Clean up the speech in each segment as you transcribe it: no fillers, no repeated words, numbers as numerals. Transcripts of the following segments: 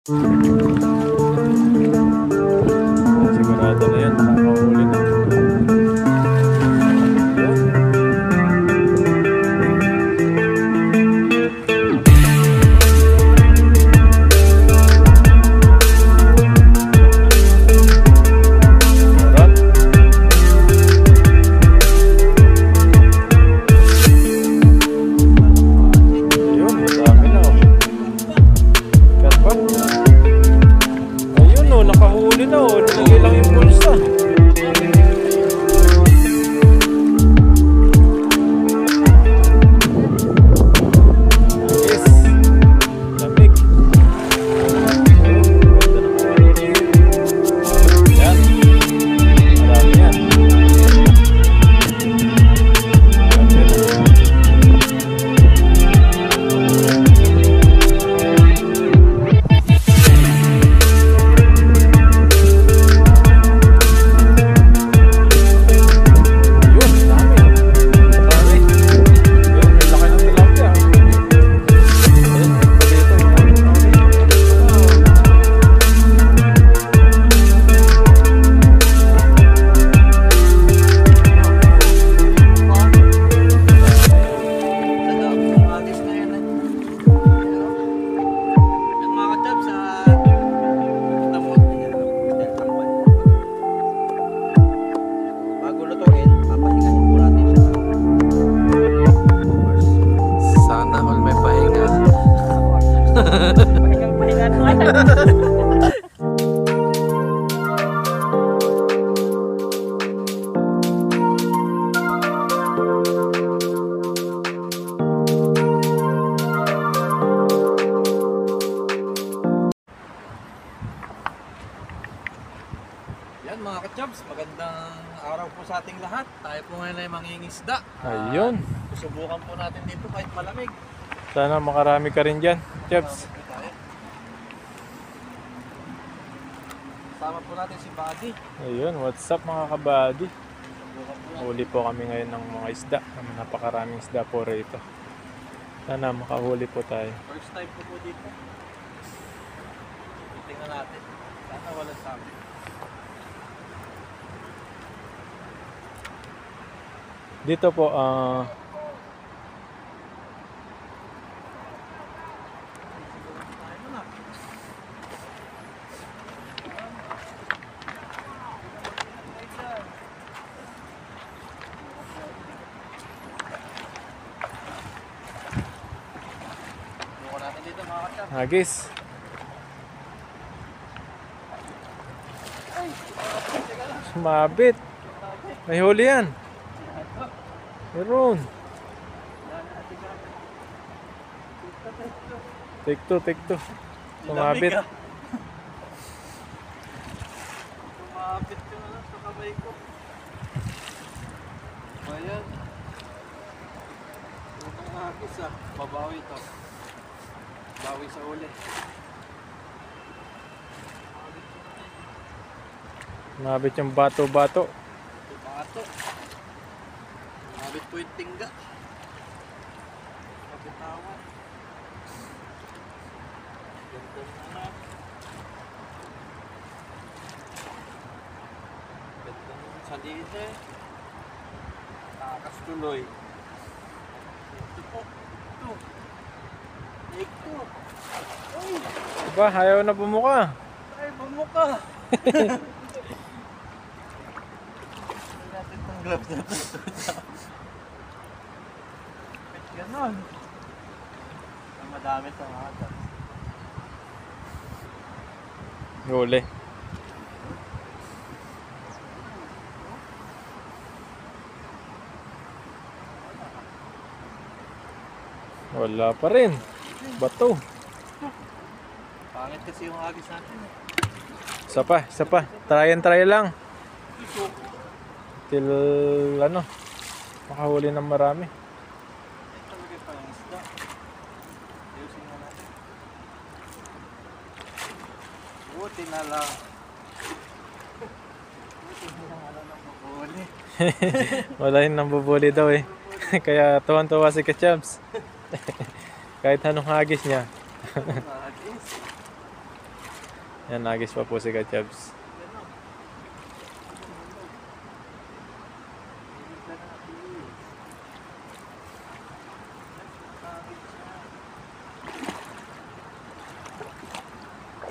Sigurado na yan, nakakahuli na. Yan mga ka-chubs, magandang araw po sa ating lahat. Tayo po ngayon ay mangingisda. Ayun. Susubukan po natin dito kahit malamig. Sana makarami ka rin dyan, Chubs. Sama po natin si Buddy. Ayun, what's up mga kabady? Huli po kami ngayon ng mga isda. Napakaraming isda po rito. Sana makahuli po tayo. First time po dito. Tingnan natin. Sana walang sabi. Dito po, hagis. Sumabit. May huli yan. Meron. Take two. Sumabit. Sumabit ko na lang sa kamay ko. Ayan. Itong hagis babawi ito. Bawi sa uli. Sumabit yung bato-bato. Bato. Sumabit po yung tingga. Kapitawan. Ganda na. Ganda na sa dito. Takas tuloy. Ito po. Ito. Ito. Ay! Diba, ayaw na bumuka. Ay, bumuka! Natin itong gloves na ito. Kahit ganon. Madami ito mga ito. Huli. Wala pa rin. Bato. Pangit kasi yung agis natin. Isa pa. Try lang. Till makahuli ng marami. Ito talaga pa yung isda. Ayusin nga natin. Buti na lang. Buti na lang nang mabuli. Wala yun nang bubuli daw eh. Kaya tuwan-tuwa si Ka-Chubs. Kahit anong hagis niya. Agis. Yan, nagis pa po si Kachabs.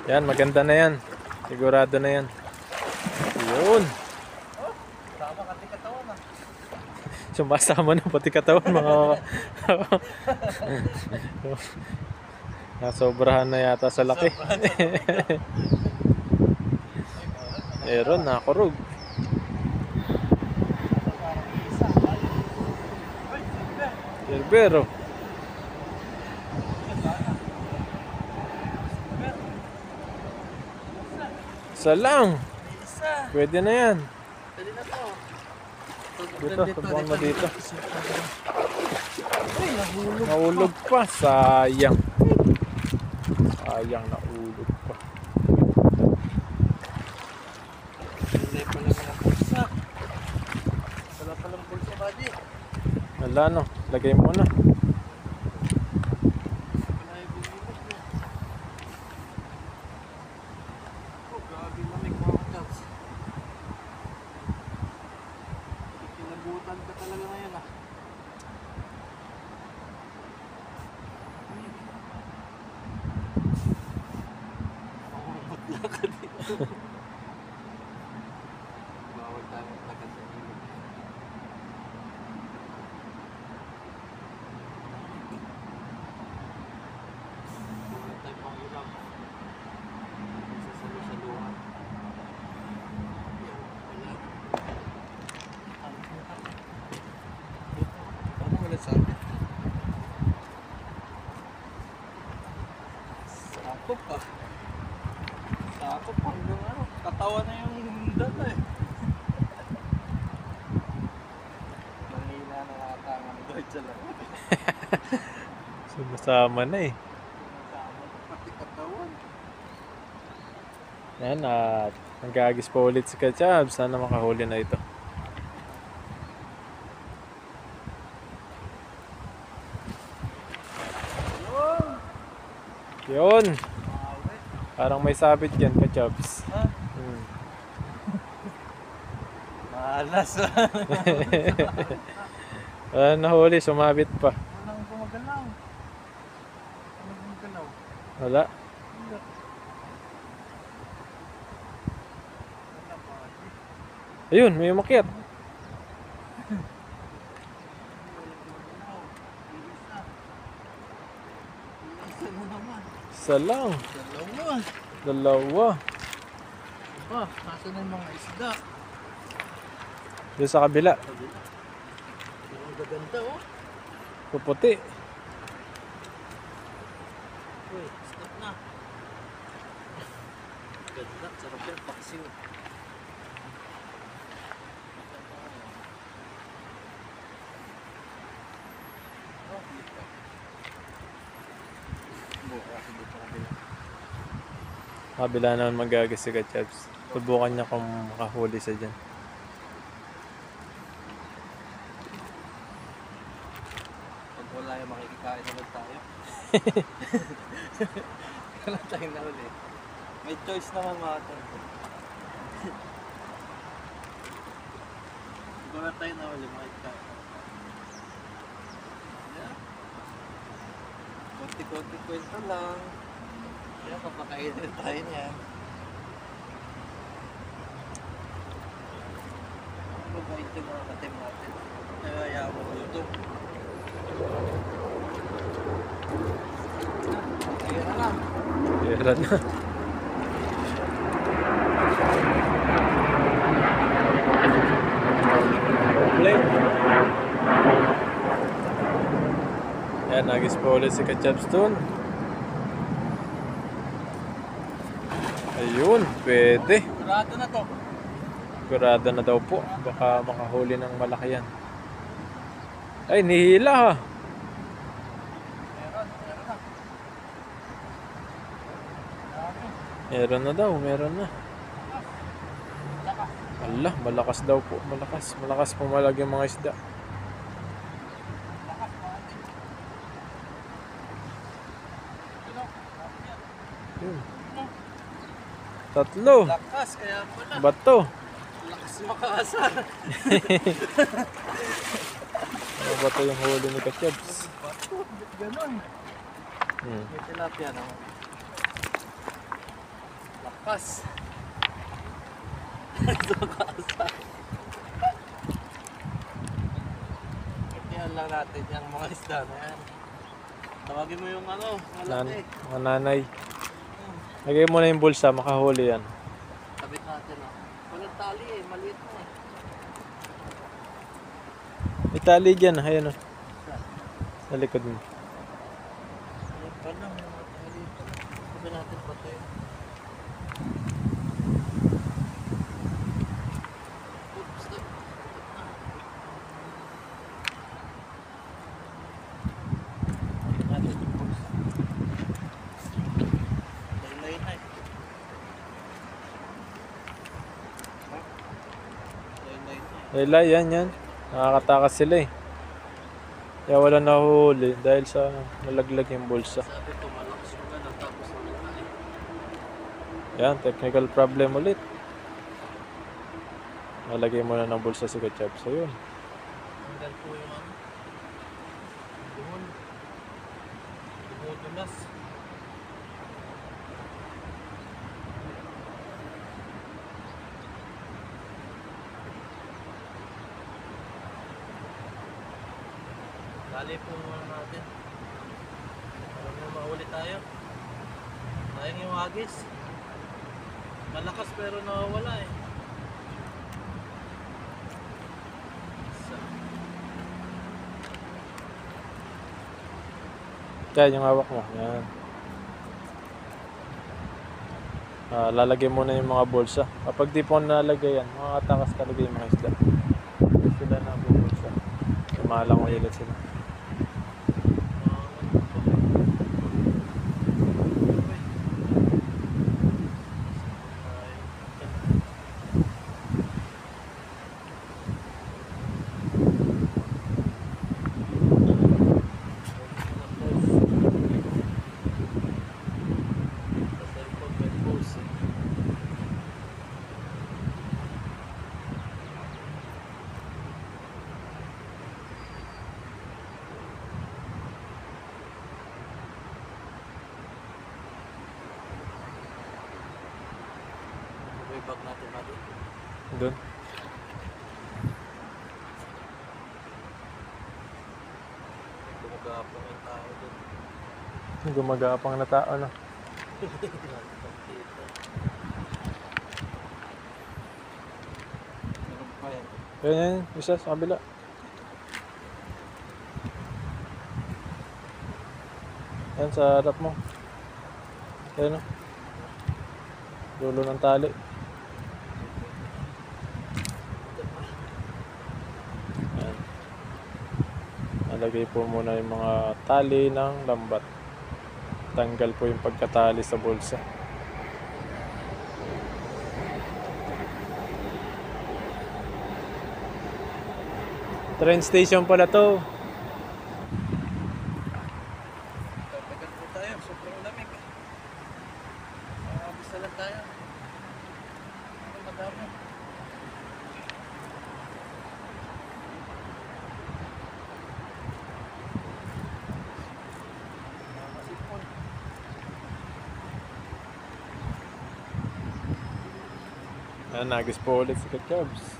Yan, maganda na yan. Sigurado na yan. Yun. Tama ka, di katawan ah. Sumasama na pati katawan mga... Nasobrahan na yata sa laki. Meron, nakurog. Silvero. Isa lang. Isa. Pwede na yan. Pwede na to. Dito, tubuhan mo dito. Uy, nahulog. Naulog pa. Sayang. Sayang, naulog pa. Hindi pala mga bulsa. Wala palang bulsa, buddy. Wala no. Lagay mo na. Wala yung bumibos mo. Oh, grabe lamig mga katabs. Kinabutan ka talaga ngayon ah. Mamumutla ka dito. Bawal tayo maglakad sa ilog. Bawal tayo pangulang. Sasalo-saluhan. Yan, wala. Ano wala sabi? Sakop pa. Sakop hanggang ano, katawa na yung data eh. Manghina na nakatangan doon sa laro. Sumasama na eh. Nasama na pati katawan. Yan at nag-aagis pa ulit si Kachabs. Sana makahuli na ito. Yun. Mawe. Parang may sabit dyan, Kachabs. Ha? Malas. Nahuli, sumabit pa. Walang gumagalaw. Walang gumagalaw. Wala. Wala. Wala pa. Ayun, may umakyat. Walang gumagalaw. Iisa. Iisa na naman. Isa lang. Dalawa. Dalawa. Aba, nasa na yung mga isda? Doon sa kabila. Ang gaganda oh. Puputi. Uy, stop na. Ganda, sarap yan, paksiw. Oh, dito. Bukas, dito sa kabila. Kabila naman magagas si Kachabs. Subukan niya kung makahuli sa dyan. Pag wala yung makikikain naman tayo. Wala tayong nahuli. May choice naman mga tol. Pag wala tayong nahuli, makikikain naman tayo. Yeah. Konti-konti kwento lang. Kaya papakainin tayo niyan. Ang mabait yung mga katim natin. Kaya ayaw mo dito. Ayun na lang. Pera na. Play. Yan, nagis pa ulit si Kachabs doon. Ayun, pwede. Sarado na to. Sigurado na daw po. Baka makahuli ng malaki yan. Ay, nihila ha. Meron na. Dami. Meron na daw, meron na. Lakas. Allah, malakas daw po. Malakas. Malakas pumalag yung mga isda. Lakas mga ating. Ano? Dami yan. Yun. Ano? Tatlo. Lakas, kaya pala. Bato. Lakas makaasar. Ano bato yung huli ni Kachebs? Bato, ganun. May tilapia naman. Lakas. Makaasar. Kaya lang natin yung mga isda na yan. Tawagin mo yung ano, malaki. Mga nanay. Lagay mo na yung bulsa, makahuli yan. Tabit natin oh. Walang tali eh, maliit na eh. May tali dyan, ayan o. Sa likod mo. Maliit pa lang, may mga tali pa lang. Sabi natin pa ito yun. Oops, stop. Tabit natin yung bulsa. Laylay na eh. Laylay na eh. Ela, yan. Nakakatakas sila eh. Kaya wala nahuhuli dahil sa nalaglag yung bulsa. Sabi ko malakas yung gano'n tapos naman na eh. Yan, technical problem ulit. Nalagay mo na ng bulsa si Kachebs. So yun. Hanggang po yung ano. Doon. Dumudulas. Dali po muna natin. Para may mahuli tayo. Sayang yung agis. Malakas pero nawawala eh. Kaya yung hawak mo. Yan. Lalagay mo na yung mga bulsa. Kapag di po nalagay yan, makakatakas talaga yung mga isda. Sila na bulsa. Malang ulit sila. Bag natin natin. Doon. Gumagapang yung tao doon. Gumagapang na tao na. Meron pa yan. Yan, isa sa kabila. Yan, sa harap mo. Yan o. Dulo ng tali. Yan. Nalagay po muna yung mga tali ng lambat. Tanggal po yung pagkatali sa bulsa. Train station pala to. Tagal po tayo, sobrang lamig. Bisa lang tayo. Ano madami? Masipon. Nagis po ulit si Kachebs.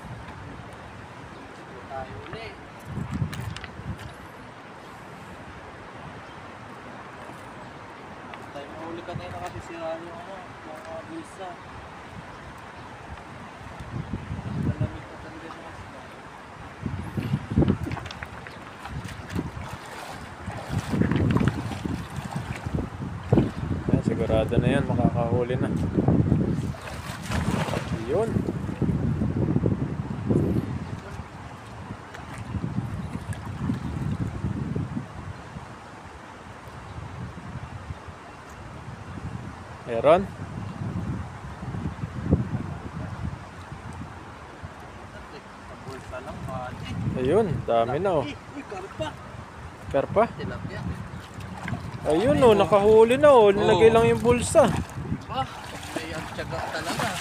Tayo ulit. Tayo mahuli kanina kasi sira yung ano, yung mga bulsa. Malamig na talaga yung isda. Yan, sigurado na yan, makakahuli na. Yun. Meron? Bulsa lang, pati. Ayun, dami na oh. Uy, karpa. Karpa? Tilapia. Ayun oh, nakahuli na oh. Nilagay lang yung bulsa. Diba? May Ay, ang tiyaga talaga.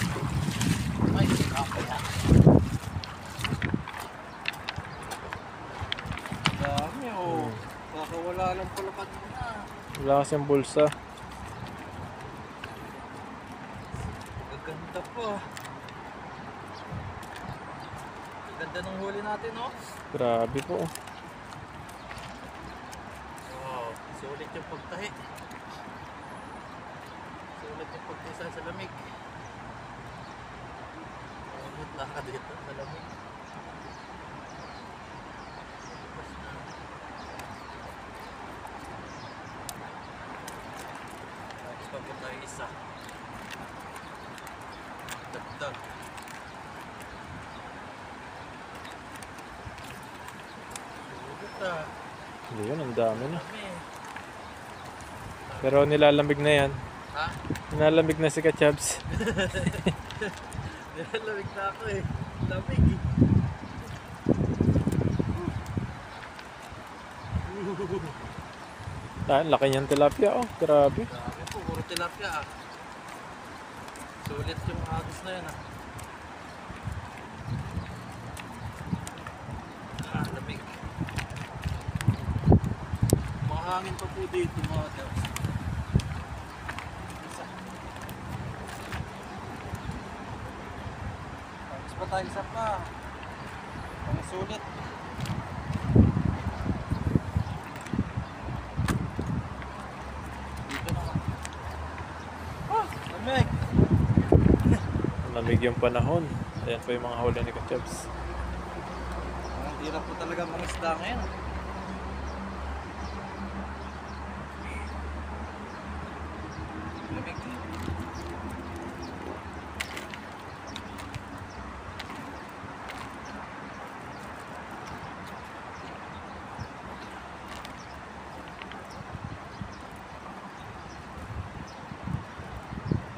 Ay, kaya. Dami oh. Baka wala lang pala kanina. Wala kasing bulsa. Gaganda pa. Ganda ng huli natin, no? Grabe po. Wow, sulit yung pagtahi. Sulit yung pagtisa sa lamig. Umot lang ka dito sa lamig. Basta. Tapos pa po tayo isa. Dagdag. Sulit ah. Hindi yun, ang dami na. Dami. Pero nilalamig na yan. Ha? Nilalamig na si Kachabs. Lamig na ako eh. Lamig eh. Dahil laki niyang tilapia, oh. Grabe. Dami po, puro tilapia ah. Sulit yung agos na yan ah. Ah, lamig. Mahangin pa po dito mga tels. Isa. Tapos pa tayo isa pa. Ang sulit. Dito naman. Ah, lamig. Lamig yung panahon. Ayan po yung mga huli ni Kachabs. Ang hirap po talaga mga isda ngayon. Lamig.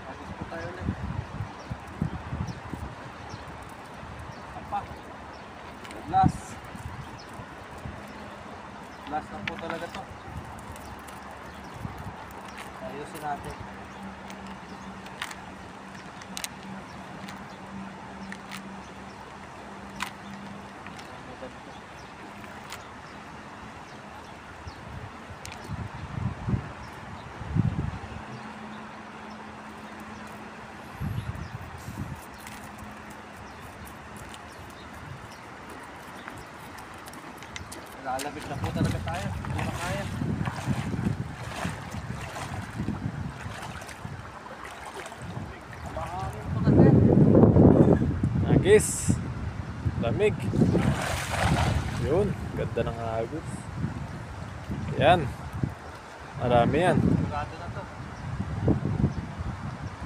Tapos po tayo ulit. Apa? Last. Last na po talaga to. Ayusin natin. Lalabit na po talaga tayo. Hindi na kaya. Mahangin po kasi. Agis. Lamig. Yun. Ganda ng agos. Yan. Marami yan. Sigurado na to.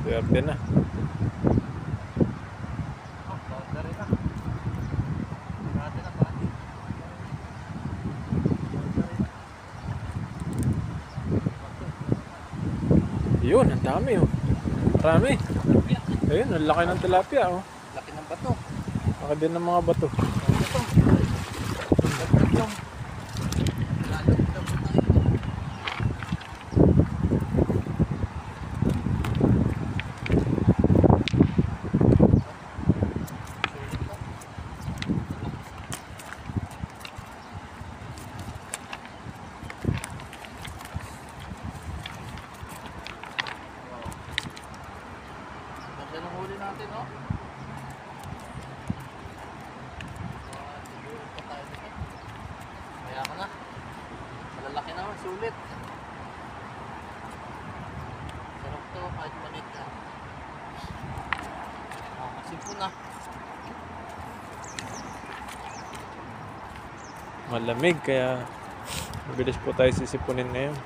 Swerte na. Oh, boundary na. Sigurado na ba? Yun, ang dami oh. Marami. Ayun, ang laki ng tilapia oh. Laki ng bato. Laki din ng mga bato. Ito. Dagdag yung. Lalabit na po tayo. Sulit na. Ganda ng huli natin, no? Siguro pa tayo dito. Kaya ka na. Malalaki naman, sulit. Sarap to, kahit maliit na. Masipon na. Malamig kaya mabilis po tayo sisipunin ngayon.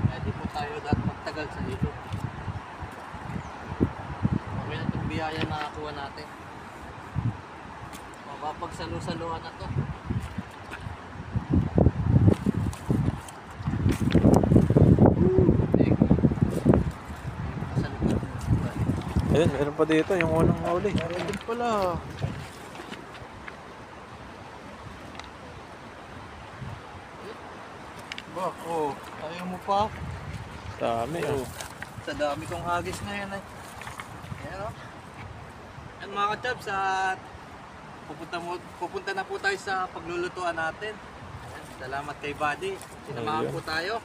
Kaya di po tayo dapat magtagal sa ilog. Okay na itong biyaya na nakuha natin. Mapapagsalo-saluhan na to. Sa likod. Ayun, meron pa dito yung unang huli. Meron din pala. Bak, oh, ayaw mo pa. Dami oh. Sa dami kong hagis ngayon ay. Ayan o. Yan mga ka-chubs, at pupunta na po tayo sa paglulutuan natin. Ayan, salamat kay Buddy. Sinamahan Ayun. po tayo.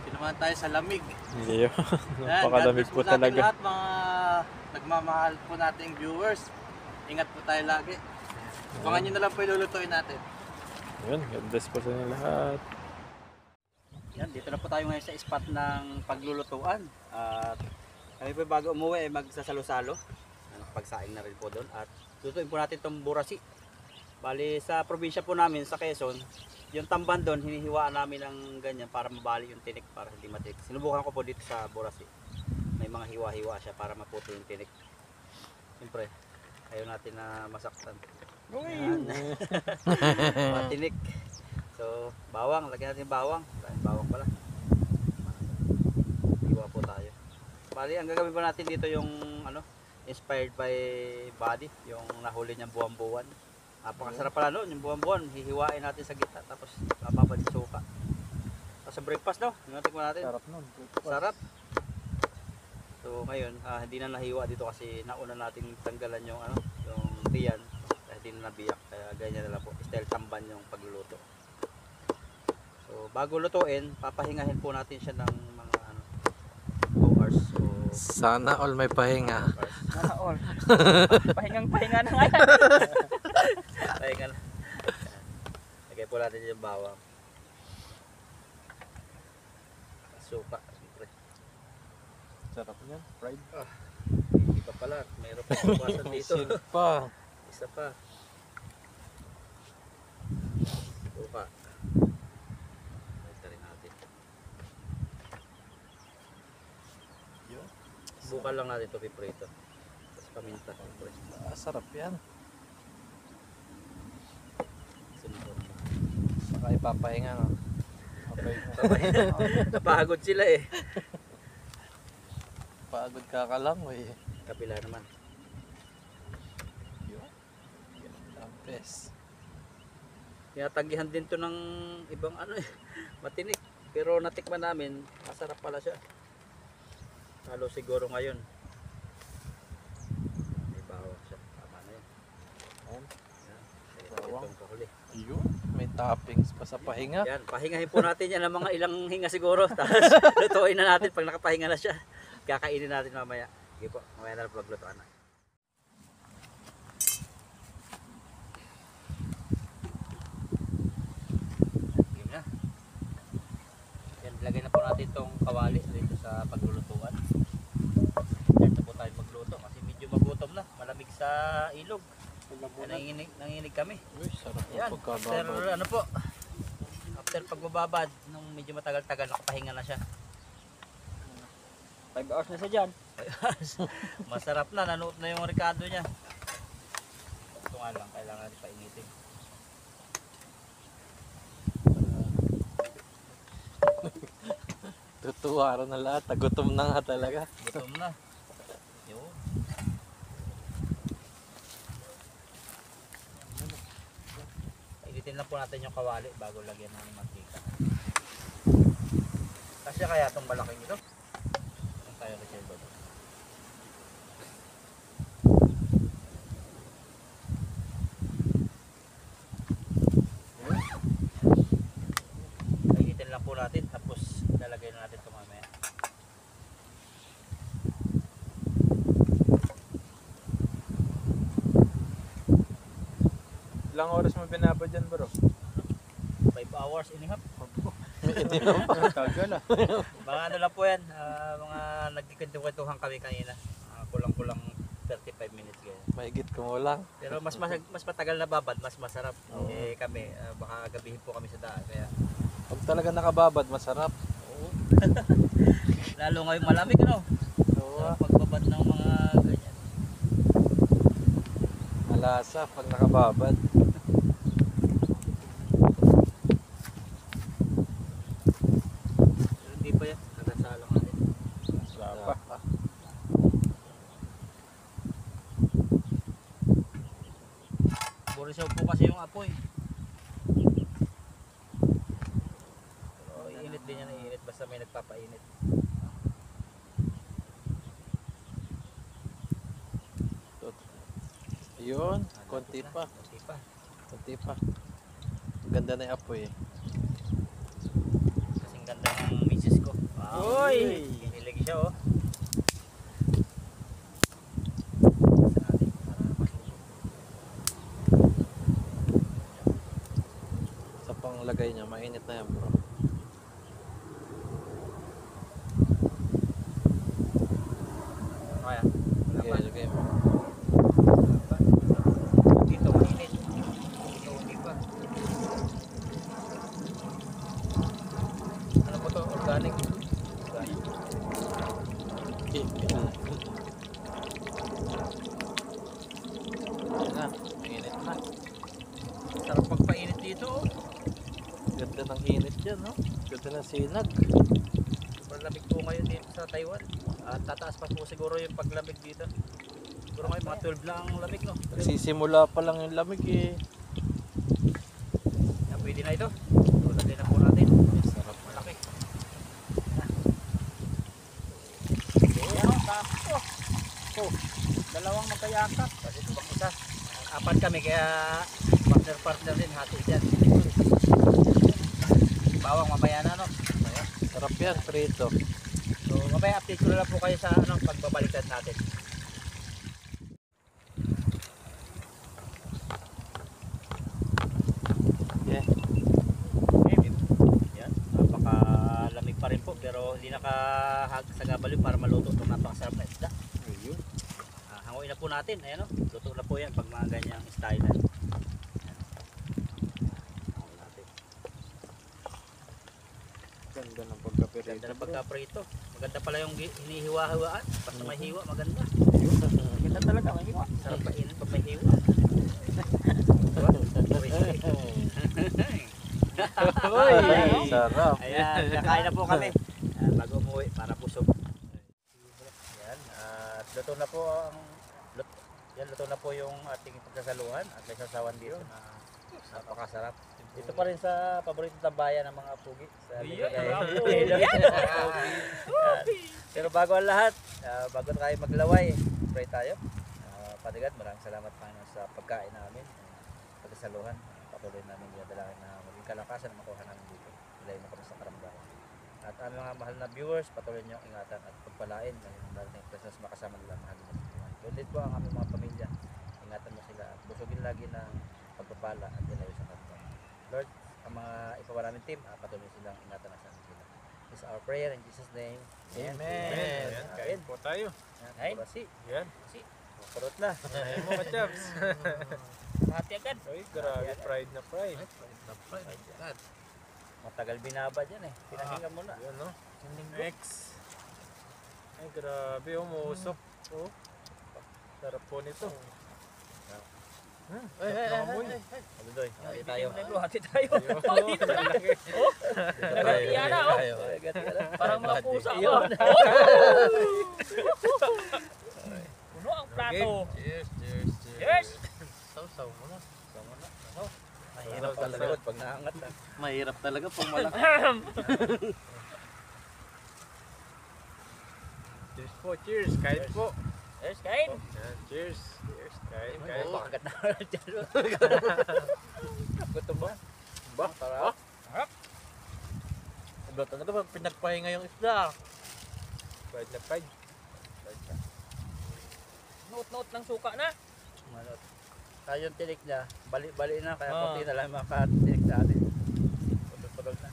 Sinamahan tayo sa lamig. Iyo. Ayan, Napakalamig God bless po sa ating talaga. lahat, mga nagmamahal po nating viewers. Ingat po tayo lagi. Abangan nyo na lang po yung lulutuin natin. Yun, God bless po sa inyo lahat. Yan, dito na po tayo ngayon sa spot ng paglulutuan. At kami po bago umuwi ay magsasalo-salo. Pagsaing na rin po doon. At lutuin po natin itong burasi. Bali sa probinsya po namin sa Quezon, yung tamban doon, hinihiwaan namin ng ganyan para mabali yung tinik, para hindi matinik. Sinubukan ko po dito sa burasi. May mga hiwa-hiwa siya para maputo yung tinik. Siyempre, ayaw natin na masaktan. Yan. Matinik. So, bawang. Lagyan natin bawang. Bawang pala. Hiwa po tayo. Bali, ang gagawin pa natin dito yung inspired by Buddy. Yung nahuli niyang buwan-buwan. Napakasarap pala noon. Yung buwan-buwan, hihiwain natin sa gitna. Tapos, bababa din suka. Tapos sa breakfast, no? Yung natin natin. Sarap nun. Sarap. So, ngayon, hindi na nahiwa dito kasi nauna natin tanggalan yung yung tiyan. Hindi na nabiyak, kaya ganyan na lang po, style tamban yung pagluluto. So bago lutuin, papahingahin po natin siya ng mga 2 hours. So, Sana all may pahinga. 2 hours. Sana all. Pahinga na nga yan. Pahinga na. Lagay po natin yung bawang. Suka, siyempre. Sarap niyan, fried. Hindi pa pala, mayroon pa buwasan dito. Sino pa? Isa pa. Suka. Ito rin natin. Bukan lang natin ito piprito. Tapos paminta. Siyempre. Sarap yan. Sunod. Saka ipapahinga no? Napagod sila eh. Pagod ka lang eh. Kapila naman. Ang best. Tinatanggihan din to ng ibang matinik. Pero natikman namin, masarap pala siya. Lalo siguro ngayon. May bawang siya. Tama na yun. Ayan. Yan. Bawang. Itong kahuli. Yun. May toppings pa sa pahinga. Yan, pahingahin po natin yan ng mga ilang hinga siguro. Tapos lutuin na natin pag nakapahinga na siya. Kakainin natin mamaya. Sige po, mamaya na lang paglutuan na. Game na. Yan, ilagay na po natin itong kawali dito sa paglulutuan. Start na po tayo magluto kasi medyo magutom na. Malamig sa ilog. Nanginginig kami. Uy, sarap Yan, ng after pagkababad. after pagbababad, nung medyo matagal-tagal, nakapahinga na siya. 5 hours na siya dyan. Masarap na, nanuot na yung ricado niya. Ito nga lang, kailangan natin painitin. Tutuwa rin na lahat. Tagutom na nga talaga. Gutom na. Yun. Painitin lang po natin yung kawali bago lagyan ng mantika. Kasi kaya itong malaking ito. Ang tayo kasi ito. Painitin lang po natin tapos ilalagay na natin ito mamaya. Ilang oras mo binabad dyan, bro? 5 hours and a half. Tagal ah. Mga ano lang po yan, mga nagkikwentuhan kami kanina. Kulang-kulang 35 minutes ganyan. Mahigit ko mo lang. Pero mas matagal na babad, mas masarap. Eh kami, baka gabihin po kami sa daan. Kaya Pag talaga nakababad, masarap. lalo ngayong malamig ano. Oo. So, pagbabad ng mga ganyan. Malasa pag nakababad. Pero hindi pa yan, nagasalang natin. Sarap pa. Burisaw po kasi yung apoy. Pero init din yan, init basta may nagpapainit. Yun, konti pa. Konti pa. Konti pa. Ganda na yung apoy eh. Kasing ganda ng misis ko. Wow. Uy! Kinilig siya oh. Sa panglagay niya, mainit na yan bro. Kaya. Lagay, lagay mo. Dito mainit. Dito hindi pa. Ano po to? Organic. Organic. Yan na, mainit na. Sarap pagpainit dito oh. Ganda ng init yan, no? Ganda ng sinag. Sobrang lamig po ngayon dito sa Taiwan. At tataas pa po siguro yung paglamig dito. Siguro ngayon mga 12 na ang lamig no. Nagsisimula pa lang yung lamig eh. Yan, pwede na ito. Tulad din na po natin. Sarap. Malaki. Yan o, sakto. Oh, dalawang magkayakap. Kasi ito bang isa. Apat kami kaya partner din hati dyan. Bawang mamaya na no. Mamaya. Sarap yan, prito. So mamaya update ko na lang po kayo sa ano, pagbabalikan natin. Yeah. Okay, yan. Napakalamig pa rin po pero hindi nakasagabal yun para maluto itong napakasarap na isda. Ayun. Hanguin na po natin. Ayan o. Luto na po yan pag mga ganyang style na. Ayan. Hanguin natin. Ganda ng pagkapirito. Ganda ng pagka-prito. Maganda pala yung hinihiwa-hiwaan. Basta may hiwa, maganda. Ganda talaga, may hiwa. Sarap pa inin pag may hiwa. Uy, sarap. Ayan, kakain na po kami. Bago umuwi para pusog. Ayan, at luto na po ang luto na po yung ating pagsasaluhan at may sasawan dito na napakasarap. Dito pa rin sa paborito tambayan ng mga pugi. Sa Pero bago ang lahat, bago tayo maglaway, pray tayo. Padagan, maraming salamat Panginoon sa pagkain namin, pagsasaluhan. Patuloy namin dalangin na maging kalakasan na makuha namin dito. Ilayin mo kami sa karamdaman. At ang mga mahal na viewers, patuloy niyo ingatan at pagpalain na yung darating Christmas makasama nila mahal na Panginoon. Doon din po ang aming mga pamilya. Ingatan mo sila at busugin lagi ng pagpapala at ilayo sa kanto. Lord, ang mga ipawa namin team, patuloy silang ingatan na sa sila. This is our prayer in Jesus' name. Amen. Ayan, kain po tayo. Ay, Kurasi. Yan. Kurot na. Ayun mo ka, Chabs. Hati agad. Ay, grabe, pride na pride. Matagal binaba dyan eh. Pinakinggan mo na. Yan, no? X. Ay, grabe, umusok. Oh. Sarap po nito. Ay, Amoy. Aludoy, hati tayo. Hati tayo. Nagati yan na, oh. Parang mga pusa ko. Puno ang plato. Cheers, cheers, cheers. Cheers! Sausaw mo na. Mahirap talaga pag naangat na. Mahirap talaga pag malaki. Cheers po, cheers. Kain po. Cheers, kain. Yan, cheers. Cheers, kain, Ay, kain. pakagat na dyan. Gutom ba? Ba? Sarap. Iba talaga pag pinagpahinga yung isda. Pride na pride. Note-note ng suka na. Manot. Kaya yung tinik niya, bali-bali na, kaya Ah. konti na lang makatinik sa atin. Putol-putol na.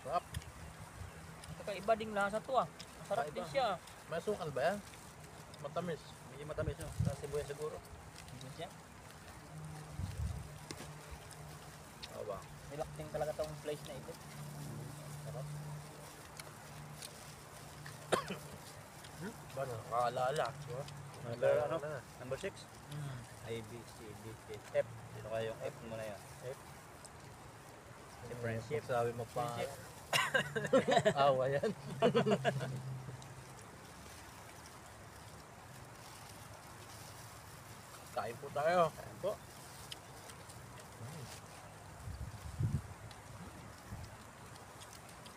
Sarap. Kakaiba ding lasa to ah. Masarap din siya. May sukal ba yan? Matamis. Medyo matamis no, sa sibuyas siguro. Yun siya. Oo ba? Relaxing talaga tong place na ito. Sarap. Ba, nakakaalala. Number, ano? Number 6? A, B, C, D, E, F. Dito kayo yung F muna yan. F. Si friendship. Sabi mo pa. Awa yan. Kain po tayo. Kain po.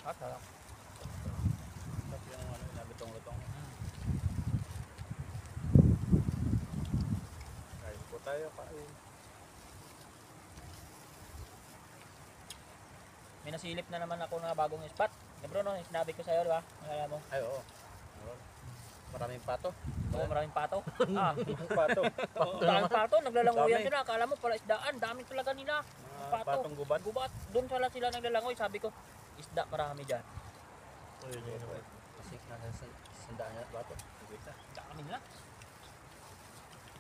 Ah, sarap. lutong-lutong. Kain po tayo, kain. May nasilip na naman ako na bagong spot. Eh bro, no, sinabi ko sa'yo, di ba? Akala mo, Ay, oo. Meron. Maraming pato. oo, maraming pato. Pato. Daming pato, naglalangoyan Dami. sila. Akala mo pala isdaan, dami talaga nila. Mga Pato. patong gubat. Gubat, doon sila naglalangoy. Sabi ko, isda marami dyan. Ayun yun. Kasi nasa sandaan niya bato. Dami nila.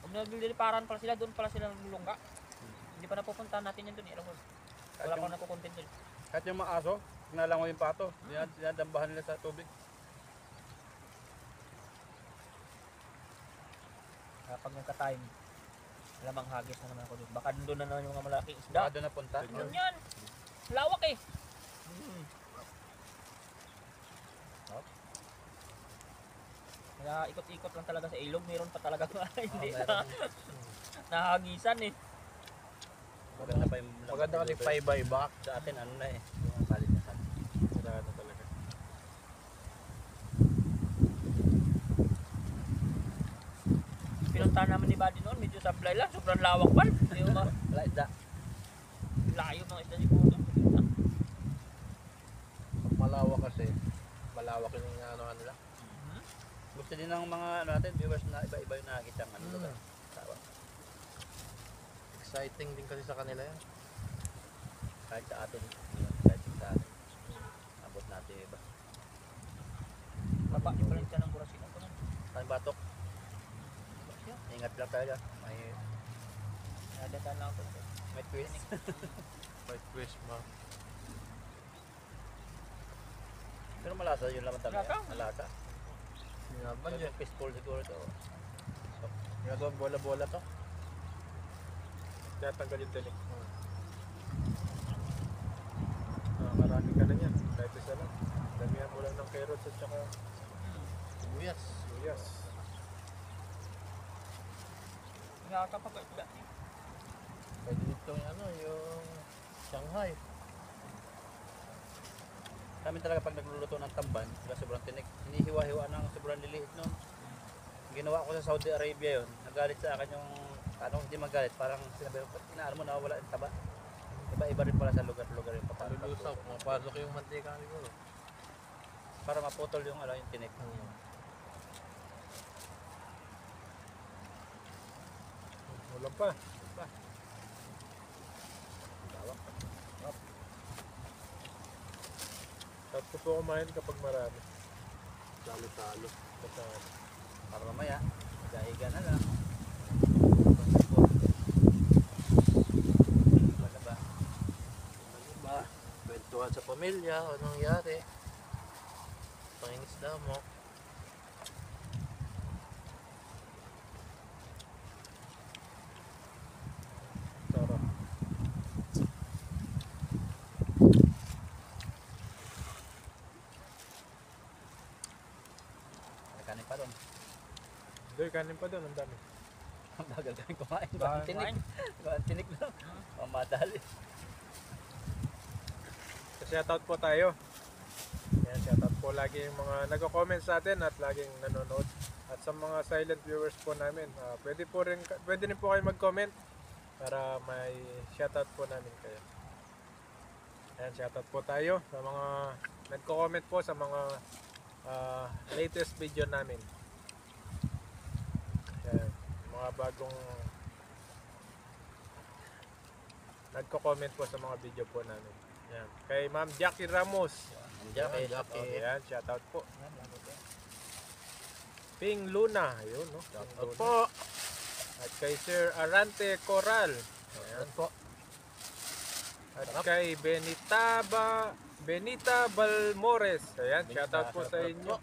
Kung nagliliparan pala sila, doon pala sila naglulungga. Hindi pa napupuntahan natin yan doon. Alam mo, wala pang nakukontent doon. Kahit yung mga aso, nalangoy yung pato. Dinadambahan nila sa tubig. Kapag nagka-time, alamang hagis na naman ako doon. Baka doon na naman yung mga malaking isda. Baka doon napunta. Doon yan. Lawak eh. Kaya ikot-ikot lang talaga sa ilog. Meron pa talaga hindi na nahagisan eh. Maganda pa yung Maganda kasi paiba-iba. sa atin, ano na eh. Yung kalit na sabi. Wala na talaga. Pinuntahan naman ni Buddy noon, medyo sablay lang. Sobrang lawak pa. Yung Wala isda. layo ng isda ni Puto. Pag malawak kasi, malawak yung ano nila. Gusto din ng mga ano natin, viewers na iba-iba yung nakakita ng ano lugar. Tawa. Exciting din kasi sa kanila yan. Kahit sa atin, yun, kahit sa atin. Abot natin iba. Baba niyo pala yung ng burasino ko. Tayong batok. Ingat lang tayo dyan. Nadadaan lang ako. May twist. May twist mo. Pero malasa yun laman talaga. Malasa. Malasa. Sinaban Medyo dyan. peaceful siguro to. Nga doon, bola-bola to. Kaya tanggal yung tinik. Marami ka na yan. Kahit isa lang. Damihan mo lang ng carrots at saka Sibuyas. sibuyas. Nakakapag-isda. Pwede dito yung ano, yung Shanghai. Kami talaga pag nagluluto ng tamban, sila sobrang tinik. Hinihiwa-hiwa ng sobrang liliit nun. Ginawa ko sa Saudi Arabia yun. Nagalit sa akin yung, ano, hindi magalit. Parang sinabi ko, inaano mo nawawala yung taba. Iba-iba rin pala sa lugar-lugar yung papalusaw. Lulusaw, mapasok yung mantika siguro. Para maputol yung, ano, yung tinik. Ulam pa. Sarap ko po kumain kapag marami. Salo-salo. Kasama. Para mamaya, magaiga na lang. Wala ba? Ano ba? Kwentuhan sa pamilya, anong nangyari. Pangingisda mo. Sarap. May kanin pa doon. Doy, kanin pa doon. Ang dami. Ang bagal kami kumain. Bagal Ang tinik. Ang tinik lang. Mamadali. So, shoutout po tayo. Yan, shoutout po lagi yung mga nagko-comment sa atin at laging nanonood. At sa mga silent viewers po namin, pwede rin po kayo mag-comment para may shoutout po namin kayo. Ayan, shoutout po tayo sa mga nagko-comment po sa mga latest video namin. Ayan, mga bagong nagko-comment po sa mga video po namin. Ayan, kay Ma'am Jackie Ramos. Andiyan kay Jackie. Ayan, shoutout po. Ping Luna, ayun no. Shoutout Ping po. Luna. At kay Sir Arante Coral. Ayan. po. At kay Benita Balmores. Ayan, shoutout po sa inyo.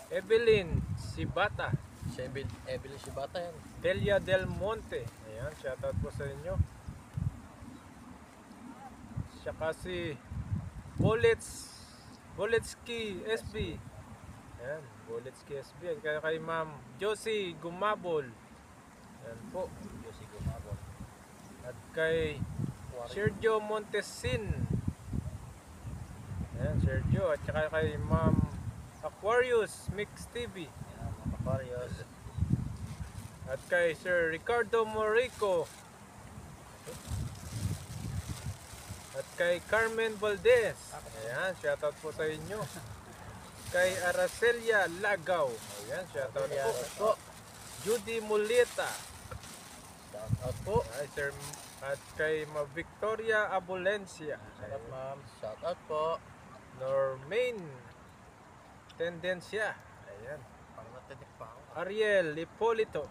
Evelyn Sibata. Si Evelyn Shibata yan. Delia Del Monte. Ayan, shoutout po sa inyo. Saka si Buletski SB. Ayan, Buletski SB. At kay Ma'am Josie Gumabol. Ayan po. Josie Gumabon. At kay Sergio Montesin. Ayan, Sergio. At saka kay Ma'am Aquarius Mix TV. Yan, mga Aquarius. At kay Sir Ricardo Morico. At kay Carmen Valdez. Ayan, shoutout po sa inyo. Kay Aracelia Lagaw. Ayan, shoutout po. Judy Muleta. Shout out po. Ay, Sir, at kay Ma Victoria Abulencia. Shout out ma'am. Shout out po. Normaine Tendencia. Ayan. Parang natinig pa ako. Ariel Lipolito.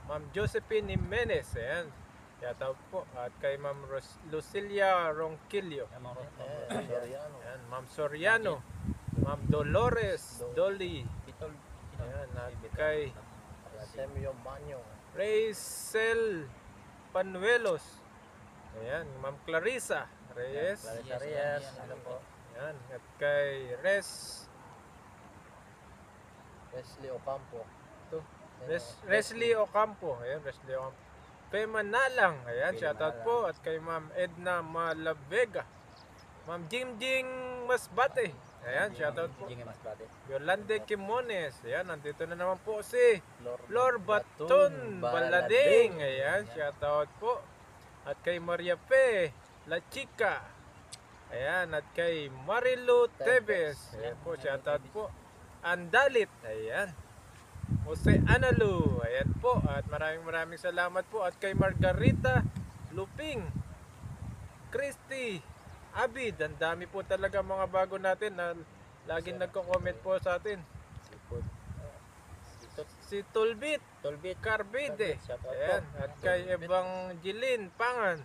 Ma'am Josephine Jimenez. Ayan. Shoutout po. At kay Ma'am Lucilia Ronquillo. Yan, mga Soriano. Ayan, Ma'am Soriano. Ma'am Dolores Dolly. Pitol. Ayan, at kay Semyo Manyo. Racel Panuelos. Ayan, Ma'am Clarissa Reyes. Clarissa Yes, Reyes. yan, Ano po? Ayan, at kay Wesley Ocampo. Resli Ocampo. Ayan, Resli Ocampo. Kay Manalang. Ayan, Kay shoutout Manalang. po. At kay Ma'am Edna Malavega. Ma'am Jingjing Masbate. Ayan, shoutout po. Jingay Masbate. Yolande Quimones. Ayan, nandito na naman po si Flor Baton Baton Balading. Ayan, shoutout po. At kay Maria Pe La Chica. Ayan, at kay Marilu Tevez. Ayan po, shoutout po. Andalit. Ayan. Jose Analu. Ayan po. At maraming salamat po. At kay Margarita Luping. Christy Abid. Ang dami po talaga mga bago natin na laging nagko-comment po sa atin. Si Tulbit Tolbit. Carbide. Shoutout po. Ayan. At kay Evangeline Pangan.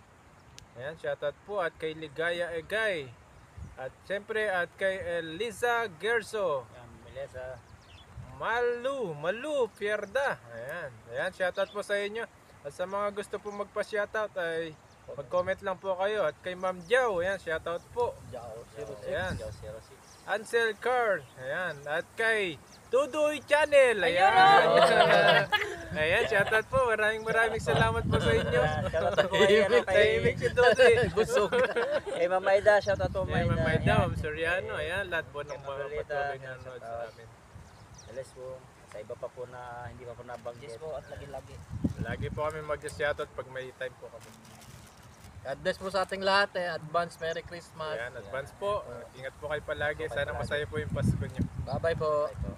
Ayan, shoutout po. At kay Ligaya Egay. At siyempre at kay Eliza Gerso. Yan, Melissa. Malu Pierda. Ayan. Ayan, shoutout po sa inyo. At sa mga gusto po magpa-shoutout ay mag-comment lang po kayo. At kay Ma'am Jau, ayan, shoutout po. Jao 06. Ayan. Joe 06. Ansel Carl. Ayan. At kay Tudoy Channel. Ayan. Ayan, shoutout po. Maraming salamat po sa inyo. Shoutout po kay ano, kay Tahimik si Tudoy. Busog. Kay Ma'am Maida, shoutout po Ayan, Maida. Ma'am Maida, Ma'am Soriano. Ayan, lahat po ng Kay mga Ma'am Lolita, patuloy na ayan, nanonood sa shoutout. amin. Alas po. Sa iba pa po na hindi pa po nabanggit. Yes po at lagi-lagi. Lagi po kami mag-shoutout pag may time po kami. God bless po sa ating lahat eh. Advance Merry Christmas. Ayan, advance po. Ingat po kayo palagi. Sana masaya po yung Pasko nyo. Bye bye po. Bye po.